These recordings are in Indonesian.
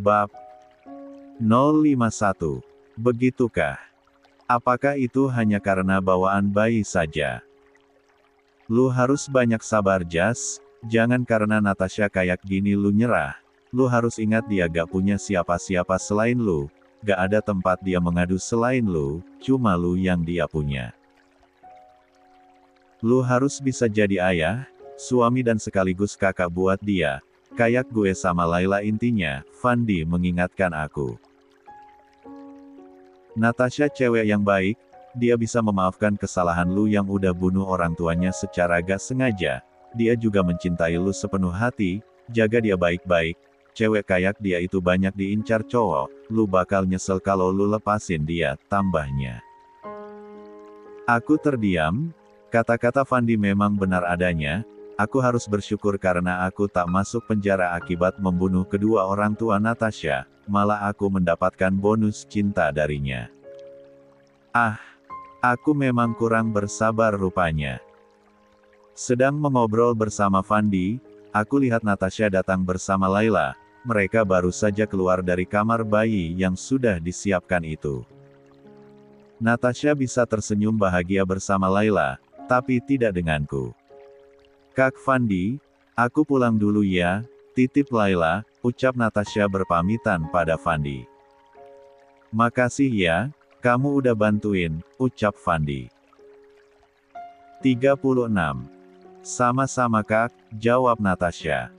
Bab 051. Begitukah? Apakah itu hanya karena bawaan bayi saja? Lu harus banyak sabar, Jas. Jangan karena Natasha kayak gini lu nyerah. Lu harus ingat dia gak punya siapa-siapa selain lu. Gak ada tempat dia mengadu selain lu, cuma lu yang dia punya. Lu harus bisa jadi ayah, suami dan sekaligus kakak buat dia. Kayak gue sama Layla intinya, Fandi mengingatkan aku. Natasha cewek yang baik, dia bisa memaafkan kesalahan lu yang udah bunuh orang tuanya secara gak sengaja. Dia juga mencintai lu sepenuh hati, jaga dia baik-baik. Cewek kayak dia itu banyak diincar cowok, lu bakal nyesel kalau lu lepasin dia, tambahnya. Aku terdiam, kata-kata Fandi memang benar adanya. Aku harus bersyukur karena aku tak masuk penjara akibat membunuh kedua orang tua Natasha, malah aku mendapatkan bonus cinta darinya. Aku memang kurang bersabar rupanya. Sedang mengobrol bersama Fandi, aku lihat Natasha datang bersama Layla. Mereka baru saja keluar dari kamar bayi yang sudah disiapkan itu. Natasha bisa tersenyum bahagia bersama Layla, tapi tidak denganku. Kak Fandi, aku pulang dulu ya, titip Layla, ucap Natasha berpamitan pada Fandi. Makasih ya, kamu udah bantuin, ucap Fandi. 36. Sama-sama Kak, jawab Natasha.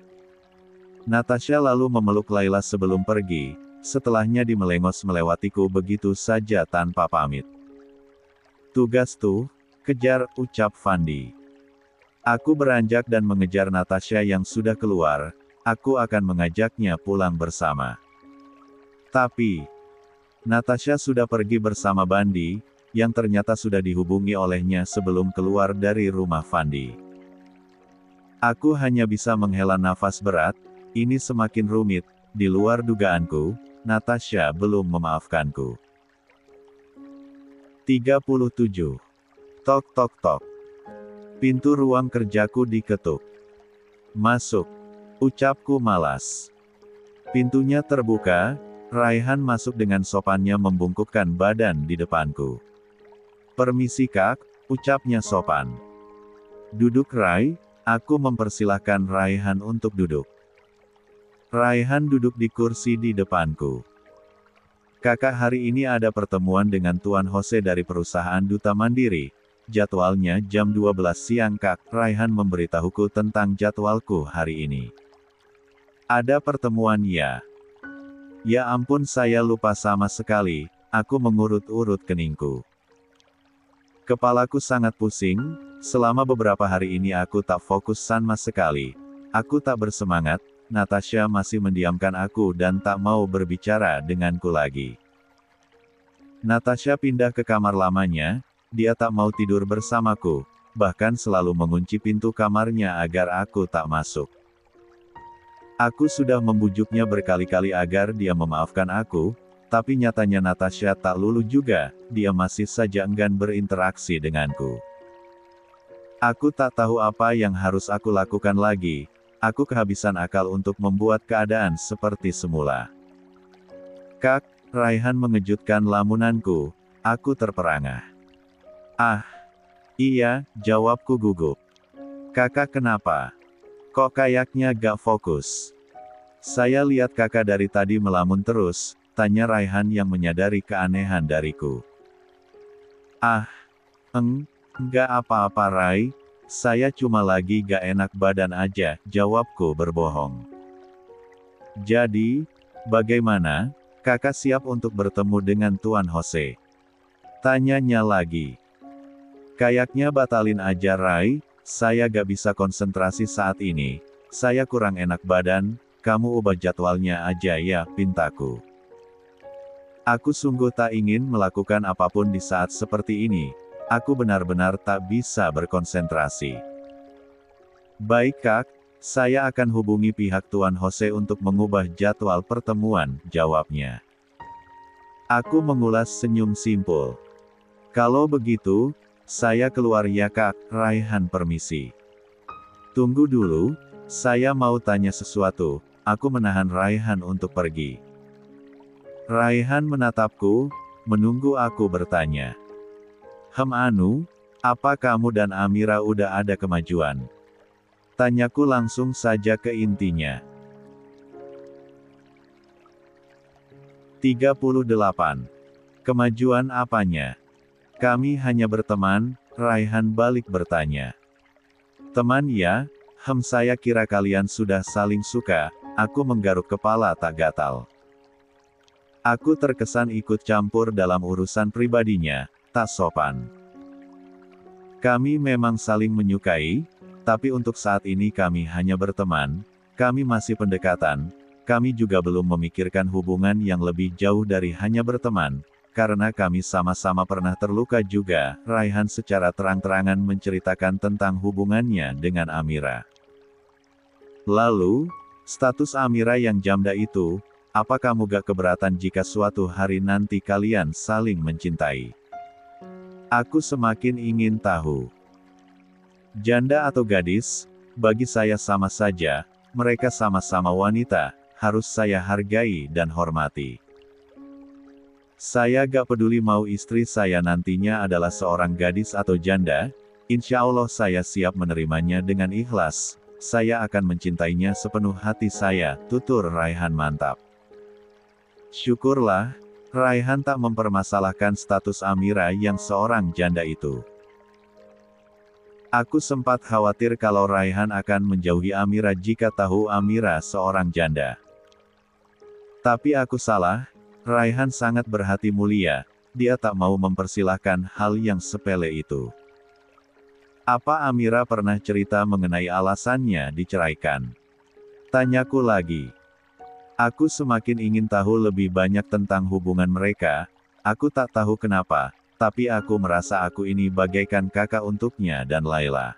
Natasha lalu memeluk Layla sebelum pergi, setelahnya dimelengos melewatiku begitu saja tanpa pamit. Tugas tuh, kejar, ucap Fandi. Aku beranjak dan mengejar Natasha yang sudah keluar, aku akan mengajaknya pulang bersama. Tapi, Natasha sudah pergi bersama Bandi, yang ternyata sudah dihubungi olehnya sebelum keluar dari rumah Fandi. Aku hanya bisa menghela nafas berat, ini semakin rumit, di luar dugaanku, Natasha belum memaafkanku. 37. Tok tok tok. Pintu ruang kerjaku diketuk. Masuk, ucapku malas. Pintunya terbuka, Raihan masuk dengan sopannya membungkukkan badan di depanku. Permisi Kak, ucapnya sopan. Duduk Rai, aku mempersilahkan Raihan untuk duduk. Raihan duduk di kursi di depanku. Kakak hari ini ada pertemuan dengan Tuan Jose dari perusahaan Duta Mandiri. Jadwalnya jam 12 siang Kak, Raihan memberitahuku tentang jadwalku hari ini. Ada pertemuan ya? Ya ampun saya lupa sama sekali, aku mengurut-urut keningku. Kepalaku sangat pusing, selama beberapa hari ini aku tak fokus sama sekali. Aku tak bersemangat, Natasha masih mendiamkan aku dan tak mau berbicara denganku lagi. Natasha pindah ke kamar lamanya. Dia tak mau tidur bersamaku, bahkan selalu mengunci pintu kamarnya agar aku tak masuk. Aku sudah membujuknya berkali-kali agar dia memaafkan aku, tapi nyatanya Natasha tak luluh juga, dia masih saja enggan berinteraksi denganku. Aku tak tahu apa yang harus aku lakukan lagi, aku kehabisan akal untuk membuat keadaan seperti semula. Kak, Raihan mengejutkan lamunanku, aku terperangah. Iya, jawabku gugup. Kakak kenapa? Kok kayaknya gak fokus? Saya lihat kakak dari tadi melamun terus, tanya Raihan yang menyadari keanehan dariku. Enggak apa-apa Rai, saya cuma lagi gak enak badan aja, jawabku berbohong. Jadi, bagaimana? Kakak siap untuk bertemu dengan Tuan Jose? Tanyanya lagi. Kayaknya batalin aja Rai, saya gak bisa konsentrasi saat ini, saya kurang enak badan, kamu ubah jadwalnya aja ya, pintaku. Aku sungguh tak ingin melakukan apapun di saat seperti ini, aku benar-benar tak bisa berkonsentrasi. Baik Kak, saya akan hubungi pihak Tuan Jose untuk mengubah jadwal pertemuan, jawabnya. Aku mengulas senyum simpul. Kalau begitu, saya keluar ya Kak, Raihan permisi. Tunggu dulu, saya mau tanya sesuatu, aku menahan Raihan untuk pergi. Raihan menatapku, menunggu aku bertanya. Anu, apa kamu dan Amira udah ada kemajuan? Tanyaku langsung saja ke intinya. 38. Kemajuan apanya? Kami hanya berteman, Raihan balik bertanya. Teman ya? Saya kira kalian sudah saling suka. Aku menggaruk kepala tak gatal. Aku terkesan ikut campur dalam urusan pribadinya, tak sopan. Kami memang saling menyukai, tapi untuk saat ini kami hanya berteman, kami masih pendekatan, kami juga belum memikirkan hubungan yang lebih jauh dari hanya berteman, karena kami sama-sama pernah terluka juga. Raihan secara terang-terangan menceritakan tentang hubungannya dengan Amira. Lalu, status Amira yang janda itu, apa kamu gak keberatan jika suatu hari nanti kalian saling mencintai? Aku semakin ingin tahu. Janda atau gadis, bagi saya sama saja, mereka sama-sama wanita, harus saya hargai dan hormati. Saya gak peduli mau istri saya nantinya adalah seorang gadis atau janda, insya Allah saya siap menerimanya dengan ikhlas, saya akan mencintainya sepenuh hati saya, tutur Raihan mantap. Syukurlah, Raihan tak mempermasalahkan status Amira yang seorang janda itu. Aku sempat khawatir kalau Raihan akan menjauhi Amira jika tahu Amira seorang janda. Tapi aku salah, Raihan sangat berhati mulia, dia tak mau mempersilahkan hal yang sepele itu. Apa Amira pernah cerita mengenai alasannya diceraikan? Tanyaku lagi. Aku semakin ingin tahu lebih banyak tentang hubungan mereka, aku tak tahu kenapa, tapi aku merasa aku ini bagaikan kakak untuknya dan Laila.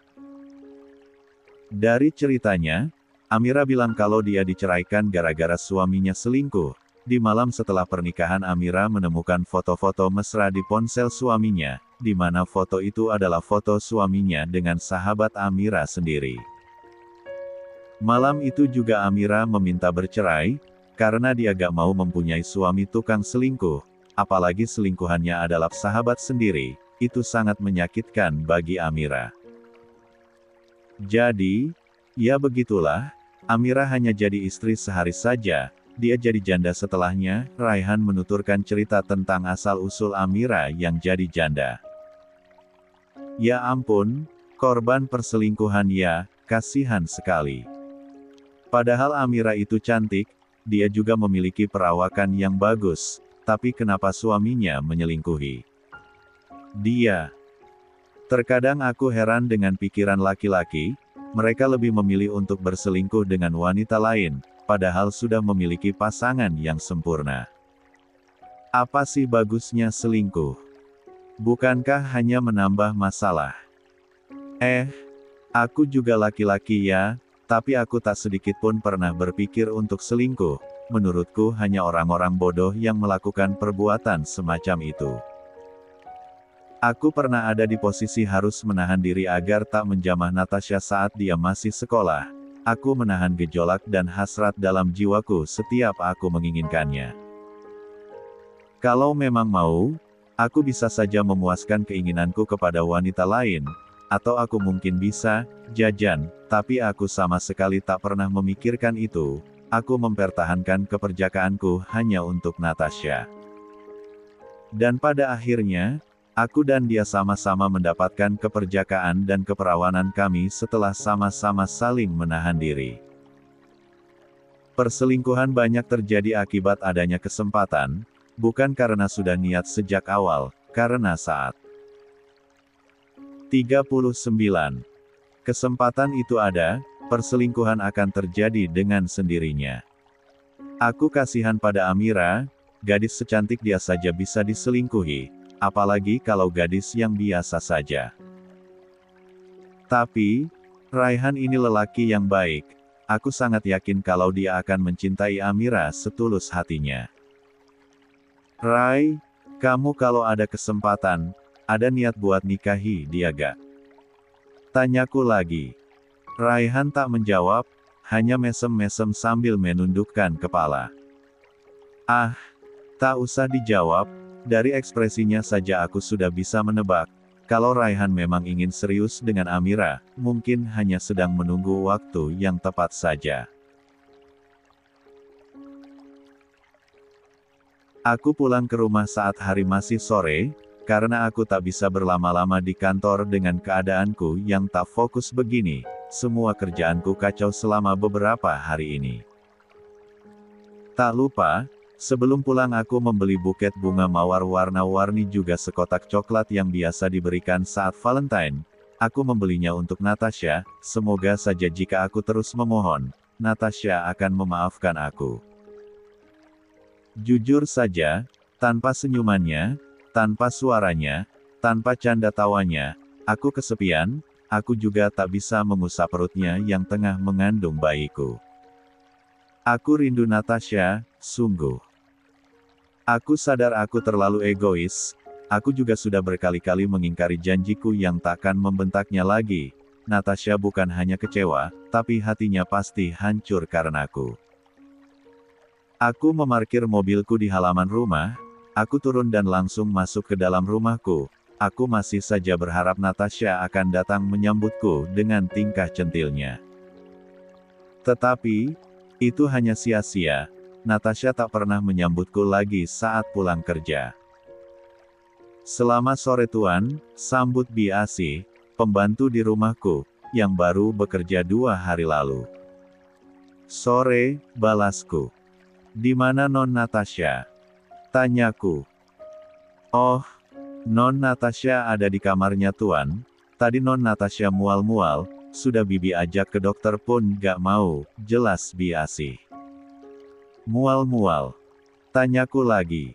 Dari ceritanya, Amira bilang kalau dia diceraikan gara-gara suaminya selingkuh. Di malam setelah pernikahan Amira menemukan foto-foto mesra di ponsel suaminya, di mana foto itu adalah foto suaminya dengan sahabat Amira sendiri. Malam itu juga Amira meminta bercerai, karena dia gak mau mempunyai suami tukang selingkuh, apalagi selingkuhannya adalah sahabat sendiri, itu sangat menyakitkan bagi Amira. Jadi, ya begitulah, Amira hanya jadi istri sehari saja, dia jadi janda setelahnya. Raihan menuturkan cerita tentang asal-usul Amira yang jadi janda. Ya ampun, korban perselingkuhan ya, kasihan sekali. Padahal Amira itu cantik, dia juga memiliki perawakan yang bagus, tapi kenapa suaminya menyelingkuhi dia? Terkadang aku heran dengan pikiran laki-laki, mereka lebih memilih untuk berselingkuh dengan wanita lain, padahal sudah memiliki pasangan yang sempurna. Apa sih bagusnya selingkuh? Bukankah hanya menambah masalah? Aku juga laki-laki ya, tapi aku tak sedikit pun pernah berpikir untuk selingkuh. Menurutku hanya orang-orang bodoh yang melakukan perbuatan semacam itu. Aku pernah ada di posisi harus menahan diri agar tak menjamah Natasha saat dia masih sekolah. Aku menahan gejolak dan hasrat dalam jiwaku setiap aku menginginkannya. Kalau memang mau, aku bisa saja memuaskan keinginanku kepada wanita lain, atau aku mungkin bisa jajan, tapi aku sama sekali tak pernah memikirkan itu. Aku mempertahankan keperjakaanku hanya untuk Natasha. Dan pada akhirnya, aku dan dia sama-sama mendapatkan keperjakaan dan keperawanan kami setelah sama-sama saling menahan diri. Perselingkuhan banyak terjadi akibat adanya kesempatan, bukan karena sudah niat sejak awal, karena saat 39. Kesempatan itu ada, perselingkuhan akan terjadi dengan sendirinya. Aku kasihan pada Amira, gadis secantik dia saja bisa diselingkuhi, apalagi kalau gadis yang biasa saja. Tapi, Raihan ini lelaki yang baik, aku sangat yakin kalau dia akan mencintai Amira setulus hatinya. Rai, kamu kalau ada kesempatan, ada niat buat nikahi dia gak? Tanyaku lagi. Raihan tak menjawab, hanya mesem-mesem sambil menundukkan kepala. Tak usah dijawab, dari ekspresinya saja aku sudah bisa menebak, kalau Raihan memang ingin serius dengan Amira, mungkin hanya sedang menunggu waktu yang tepat saja. Aku pulang ke rumah saat hari masih sore, karena aku tak bisa berlama-lama di kantor dengan keadaanku yang tak fokus begini. Semua kerjaanku kacau selama beberapa hari ini. Tak lupa, sebelum pulang aku membeli buket bunga mawar warna-warni juga sekotak coklat yang biasa diberikan saat Valentine. Aku membelinya untuk Natasha, semoga saja jika aku terus memohon, Natasha akan memaafkan aku. Jujur saja, tanpa senyumannya, tanpa suaranya, tanpa canda tawanya, aku kesepian, aku juga tak bisa mengusap perutnya yang tengah mengandung bayiku. Aku rindu Natasha, sungguh. Aku sadar aku terlalu egois, aku juga sudah berkali-kali mengingkari janjiku yang takkan membentaknya lagi. Natasha bukan hanya kecewa, tapi hatinya pasti hancur karenaku. Aku memarkir mobilku di halaman rumah, aku turun dan langsung masuk ke dalam rumahku. Aku masih saja berharap Natasha akan datang menyambutku dengan tingkah centilnya. Tetapi, itu hanya sia-sia. Natasha tak pernah menyambutku lagi saat pulang kerja. Selamat sore Tuan, sambut Biasi, pembantu di rumahku, yang baru bekerja 2 hari lalu. Sore, balasku. Di mana Non Natasha? Tanyaku. Oh, Non Natasha ada di kamarnya Tuan. Tadi Non Natasha mual-mual, sudah Bibi ajak ke dokter pun gak mau, jelas Biasi. Mual-mual. Tanyaku lagi.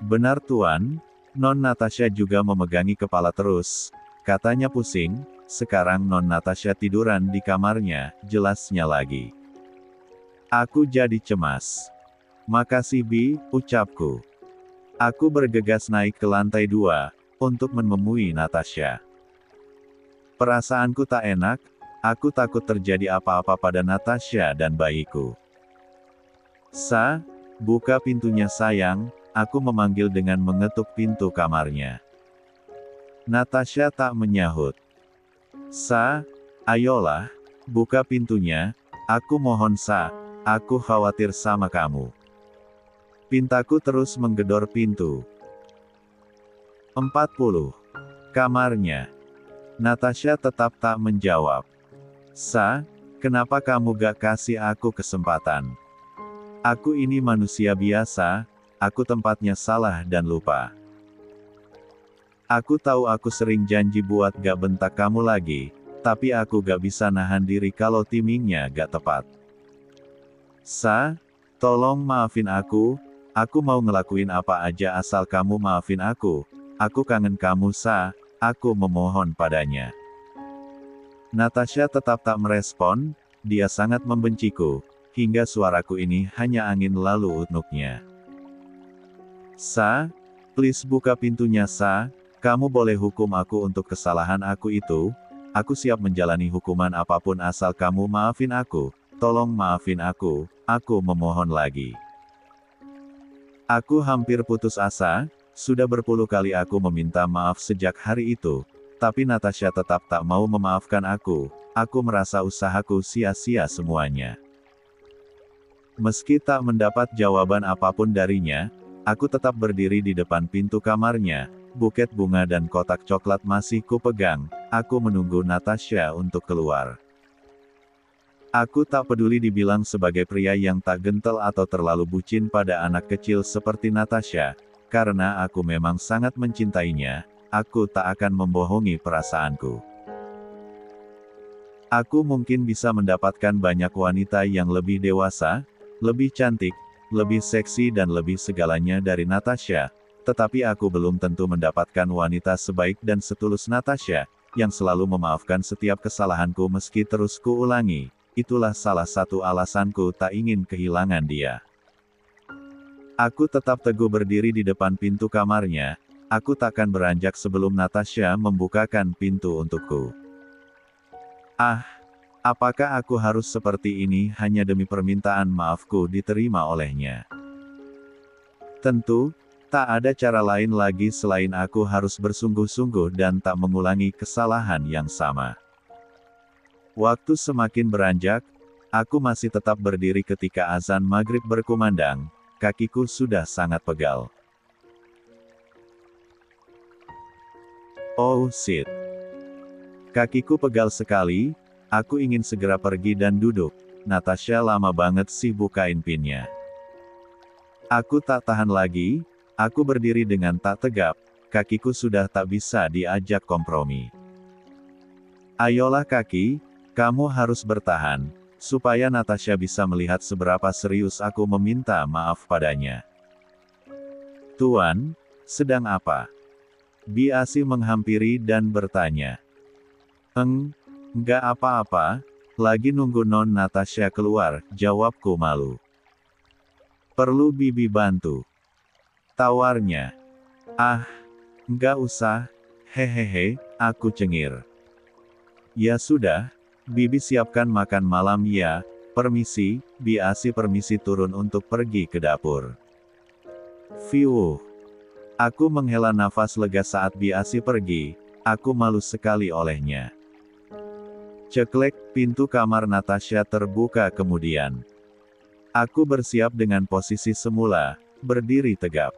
Benar Tuan, Non Natasha juga memegangi kepala terus. Katanya pusing, sekarang Non Natasha tiduran di kamarnya, jelasnya lagi. Aku jadi cemas. Makasih Bi, ucapku. Aku bergegas naik ke lantai 2, untuk menemui Natasha. Perasaanku tak enak, aku takut terjadi apa-apa pada Natasha dan bayiku. Sa, buka pintunya sayang, aku memanggil dengan mengetuk pintu kamarnya. Natasha tak menyahut. Sa, ayolah, buka pintunya, aku mohon Sa, aku khawatir sama kamu. Pintaku terus menggedor pintu. 40. Kamarnya. Natasha tetap tak menjawab. Sa, kenapa kamu gak kasih aku kesempatan? Aku ini manusia biasa, aku tempatnya salah dan lupa. Aku tahu aku sering janji buat gak bentak kamu lagi, tapi aku gak bisa nahan diri kalau timingnya gak tepat. Sa, tolong maafin aku mau ngelakuin apa aja asal kamu maafin aku kangen kamu Sa, aku memohon padanya. Natasha tetap tak merespon, dia sangat membenciku, hingga suaraku ini hanya angin lalu unuknya. Sa, please buka pintunya Sa, kamu boleh hukum aku untuk kesalahan aku itu, aku siap menjalani hukuman apapun asal kamu maafin aku, tolong maafin aku memohon lagi. Aku hampir putus asa, sudah berpuluh kali aku meminta maaf sejak hari itu, tapi Natasha tetap tak mau memaafkan aku merasa usahaku sia-sia semuanya. Meski tak mendapat jawaban apapun darinya, aku tetap berdiri di depan pintu kamarnya, buket bunga dan kotak coklat masih kupegang, aku menunggu Natasha untuk keluar. Aku tak peduli dibilang sebagai pria yang tak gentle atau terlalu bucin pada anak kecil seperti Natasha, karena aku memang sangat mencintainya, aku tak akan membohongi perasaanku. Aku mungkin bisa mendapatkan banyak wanita yang lebih dewasa, lebih cantik, lebih seksi dan lebih segalanya dari Natasha, tetapi aku belum tentu mendapatkan wanita sebaik dan setulus Natasha, yang selalu memaafkan setiap kesalahanku meski terus kuulangi. Itulah salah satu alasanku tak ingin kehilangan dia. Aku tetap teguh berdiri di depan pintu kamarnya, aku takkan beranjak sebelum Natasha membukakan pintu untukku. Ah, apakah aku harus seperti ini hanya demi permintaan maafku diterima olehnya? Tentu, tak ada cara lain lagi selain aku harus bersungguh-sungguh dan tak mengulangi kesalahan yang sama. Waktu semakin beranjak, aku masih tetap berdiri ketika azan maghrib berkumandang, kakiku sudah sangat pegal. Oh shit. Kakiku pegal sekali, aku ingin segera pergi dan duduk. Natasha lama banget sih bukain pinnya. Aku tak tahan lagi, aku berdiri dengan tak tegap, kakiku sudah tak bisa diajak kompromi. Ayolah kaki, kamu harus bertahan, supaya Natasha bisa melihat seberapa serius aku meminta maaf padanya. Tuan, sedang apa? Biasi menghampiri dan bertanya. Enggak apa-apa, lagi nunggu Non Natasha keluar, jawabku malu. Perlu Bibi bantu? Tawarnya. Ah, enggak usah, hehehe, aku cengir. Ya sudah, Bibi siapkan makan malam ya, permisi, Biasi permisi turun untuk pergi ke dapur. Fiuh. Aku menghela nafas lega saat Biasi pergi, aku malu sekali olehnya. Ceklek, pintu kamar Natasha terbuka kemudian. Aku bersiap dengan posisi semula, berdiri tegap.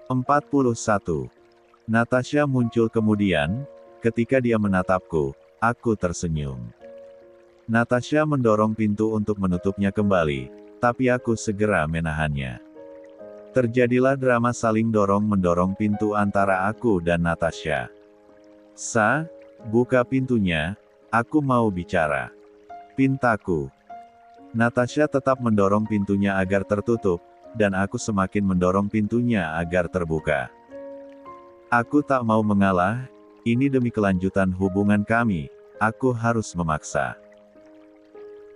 41. Natasha muncul kemudian, ketika dia menatapku, aku tersenyum. Natasha mendorong pintu untuk menutupnya kembali, tapi aku segera menahannya. Terjadilah drama saling dorong-mendorong pintu antara aku dan Natasha. Buka pintunya, aku mau bicara. Pintaku. Natasha tetap mendorong pintunya agar tertutup, dan aku semakin mendorong pintunya agar terbuka. Aku tak mau mengalah, ini demi kelanjutan hubungan kami, aku harus memaksa.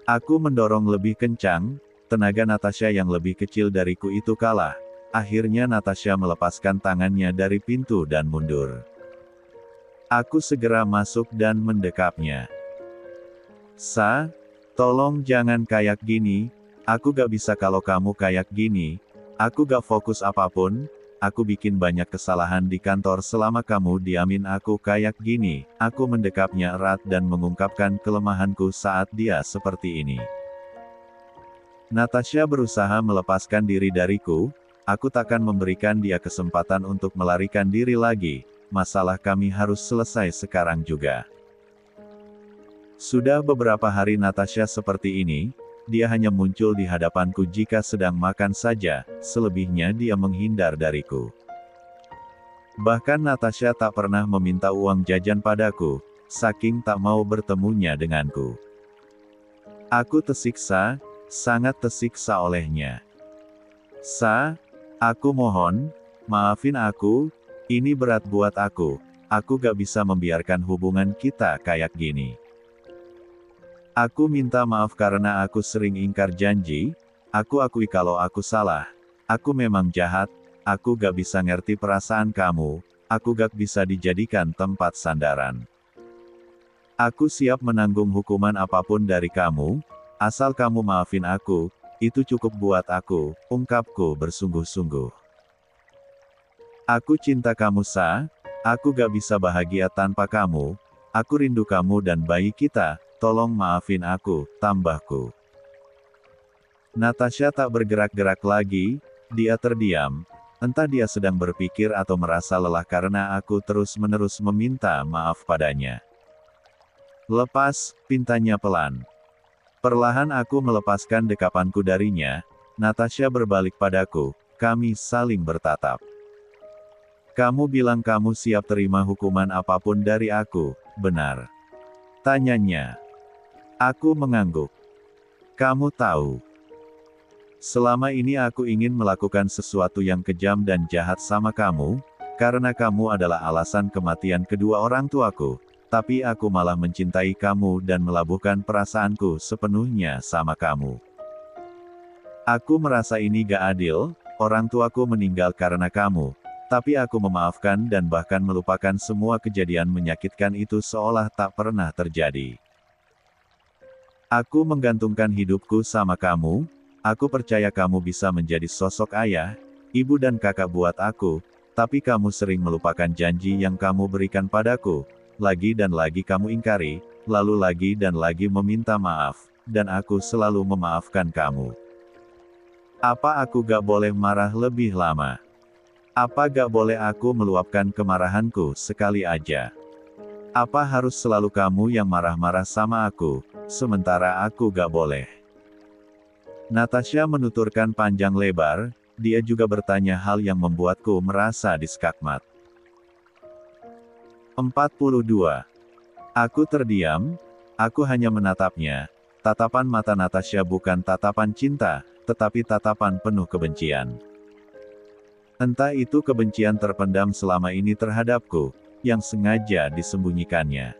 Aku mendorong lebih kencang, tenaga Natasha yang lebih kecil dariku itu kalah. Akhirnya Natasha melepaskan tangannya dari pintu dan mundur. Aku segera masuk dan mendekapnya. Tolong jangan kayak gini, aku gak bisa kalau kamu kayak gini, aku gak fokus apapun, aku bikin banyak kesalahan di kantor selama kamu diamin aku kayak gini, aku mendekapnya erat dan mengungkapkan kelemahanku saat dia seperti ini. Natasha berusaha melepaskan diri dariku, aku takkan memberikan dia kesempatan untuk melarikan diri lagi. Masalah kami harus selesai sekarang juga. Sudah beberapa hari Natasha seperti ini, dia hanya muncul di hadapanku jika sedang makan saja, selebihnya dia menghindar dariku. Bahkan Natasha tak pernah meminta uang jajan padaku, saking tak mau bertemunya denganku. Aku tersiksa, sangat tersiksa olehnya. Aku mohon, maafin aku, ini berat buat aku gak bisa membiarkan hubungan kita kayak gini. Aku minta maaf karena aku sering ingkar janji, aku akui kalau aku salah, aku memang jahat, aku gak bisa ngerti perasaan kamu, aku gak bisa dijadikan tempat sandaran. Aku siap menanggung hukuman apapun dari kamu, asal kamu maafin aku, itu cukup buat aku, ungkapku bersungguh-sungguh. Aku cinta kamu aku gak bisa bahagia tanpa kamu, aku rindu kamu dan bayi kita, tolong maafin aku, tambahku. Natasha tak bergerak-gerak lagi, dia terdiam, entah dia sedang berpikir atau merasa lelah karena aku terus-menerus meminta maaf padanya. Lepas, pintanya pelan. Perlahan aku melepaskan dekapanku darinya, Natasha berbalik padaku, kami saling bertatap. Kamu bilang kamu siap terima hukuman apapun dari aku, benar? Tanyanya. Aku mengangguk. Kamu tahu. Selama ini aku ingin melakukan sesuatu yang kejam dan jahat sama kamu, karena kamu adalah alasan kematian kedua orang tuaku, tapi aku malah mencintai kamu dan melabuhkan perasaanku sepenuhnya sama kamu. Aku merasa ini gak adil, orang tuaku meninggal karena kamu. Tapi aku memaafkan dan bahkan melupakan semua kejadian menyakitkan itu seolah tak pernah terjadi. Aku menggantungkan hidupku sama kamu, Aku percaya kamu bisa menjadi sosok ayah, ibu dan kakak buat aku, tapi kamu sering melupakan janji yang kamu berikan padaku. Lagi dan lagi kamu ingkari, lalu lagi dan lagi meminta maaf, dan aku selalu memaafkan kamu. Apa aku gak boleh marah lebih lama? Apa gak boleh aku meluapkan kemarahanku sekali aja? Apa harus selalu kamu yang marah-marah sama aku, sementara aku gak boleh? Natasha menuturkan panjang lebar, dia juga bertanya hal yang membuatku merasa diskakmat. 42. Aku terdiam, aku hanya menatapnya. Tatapan mata Natasha bukan tatapan cinta, tetapi tatapan penuh kebencian. Entah itu kebencian terpendam selama ini terhadapku, yang sengaja disembunyikannya.